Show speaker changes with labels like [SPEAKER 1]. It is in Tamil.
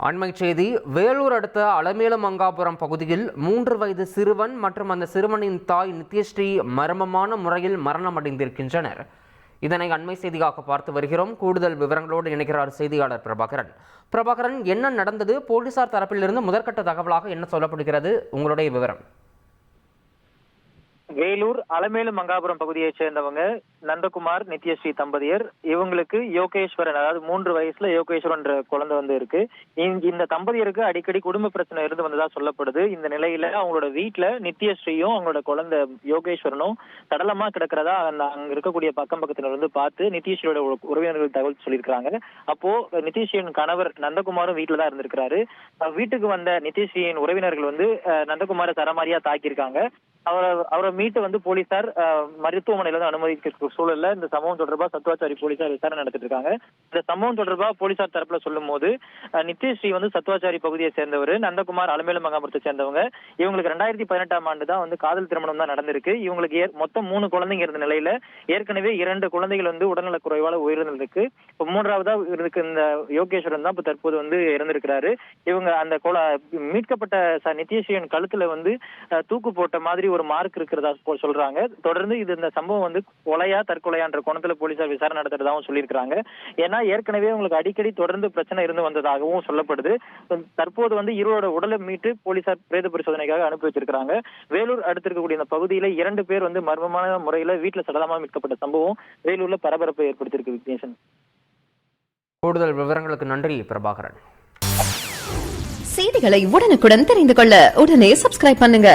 [SPEAKER 1] அண்மைச் செய்தி. வேலூர் அடுத்த அலமேலுமங்காபுரம் பகுதியில் 3 வயது சிறுவன் மற்றும் அந்த சிறுவனின் தாய் நித்யஸ்ரீ மர்மமான முறையில் மரணமடைந்திருக்கின்றனர். இதனை அண்மை செய்தியாக பார்த்து வருகிறோம். கூடுதல் விவரங்களோடு இணைக்கிறார் செய்தியாளர் பிரபாகரன். பிரபாகரன், என்ன நடந்தது? போலீசார் தரப்பிலிருந்து முதற்கட்ட தகவலாக என்ன சொல்லப்படுகிறது? உங்களுடைய விவரம்.
[SPEAKER 2] வேலூர் அலமேலுமங்காபுரம் பகுதியைச் சேர்ந்தவங்க நந்தகுமார், நித்யஸ்ரீ தம்பதியர். இவங்களுக்கு யோகேஸ்வரன், அதாவது 3 வயசுல யோகேஸ்வரன் குழந்தை இருக்கு. இந்த தம்பதியருக்கு அடிக்கடி குடும்ப பிரச்சனை இருந்து வந்ததா சொல்லப்படுது. இந்த நிலையில அவங்களோட வீட்டுல நித்யஸ்ரீயும் அவங்களோட குழந்தை யோகேஸ்வரனும் சடலமா கிடக்கிறதா அங்க இருக்கக்கூடிய பக்கத்தினர் வந்து பார்த்து நித்யஸ்ரீயோட உறவினர்கள் தகவல் சொல்லியிருக்காங்க. அப்போ நித்யஸ்ரீயின் கணவர் நந்தகுமாரும் வீட்டுல தான் இருந்திருக்கிறாரு. வீட்டுக்கு வந்த நித்யஸ்ரீயின் உறவினர்கள் வந்து நந்தகுமாரை தரமாரியா தாக்கியிருக்காங்க. அவரை மீட்டு வந்து போலீசார் மருத்துவமனையில தான் அனுமதிக்க சூழல்ல இந்த சம்பவம் தொடர்பா சத்துவாச்சாரி போலீசார் விசாரணை நடத்திட்டு இருக்காங்க. இந்த சம்பவம் தொடர்பா போலீசார் தரப்புல சொல்லும் போது, நித்யஸ்ரீ வந்து சத்துவாச்சாரி பகுதியை சேர்ந்தவர், நந்தகுமார் அலமேலுமங்காபுரத்தை சேர்ந்தவங்க. இவங்களுக்கு 2018ஆம் ஆண்டு தான் வந்து காதல் திருமணம் தான் நடந்திருக்கு. இவங்களுக்கு மொத்தம் 3 குழந்தைங்க இருந்த நிலையில ஏற்கனவே 2 குழந்தைகள் வந்து உடல்நல குறைவால உயிரிழந்திருக்கு. 3ஆவதா இருக்கு இந்த யோகேஸ்வரன் தான் இப்ப தற்போது வந்து இறந்திருக்கிறாரு. இவங்க அந்த மீட்கப்பட்ட நித்யஸ்ரீயின் கழுத்துல வந்து தூக்கு போட்ட மாதிரி ஒரு மார்க் இருக்கிறதா சொல்றாங்க. தொடர்ந்து இந்த சம்பவம் வந்து கொலையா தற்கொலையான்ற கோணத்துல போலீசார் விசாரணை நடத்துறதாகவும் சொல்லியிருக்காங்க. ஏன்னா ஏற்கனவே உங்களுக்கு அடிக்கடி தொடர்ந்து பிரச்சனை இருந்து வந்ததாகவும் சொல்லப்படுது. தற்போது வந்து இருவரோட உடலை மீட்டு போலீசார் பிரேத பரிசோதனைக்காக அனுப்பி வச்சிருக்காங்க. வேலூர் அடுத்திருக்கக்கூடிய இந்த பகுதியில 2 பேர் வந்து மர்மமான முறையில வீட்டுல சடலமா மீட்கப்பட்ட சம்பவம் வேலூர்ல பரபரப்பை ஏற்படுத்தியிருக்கு. விக்னேஷன்,
[SPEAKER 1] கூடுதல் விவரங்களுக்கு நன்றி பிரபாகரன்.
[SPEAKER 3] செய்திகளை உடனுக்குடன் தெரிந்து கொள்ள உடனே சப்ஸ்கிரைப் பண்ணுங்க.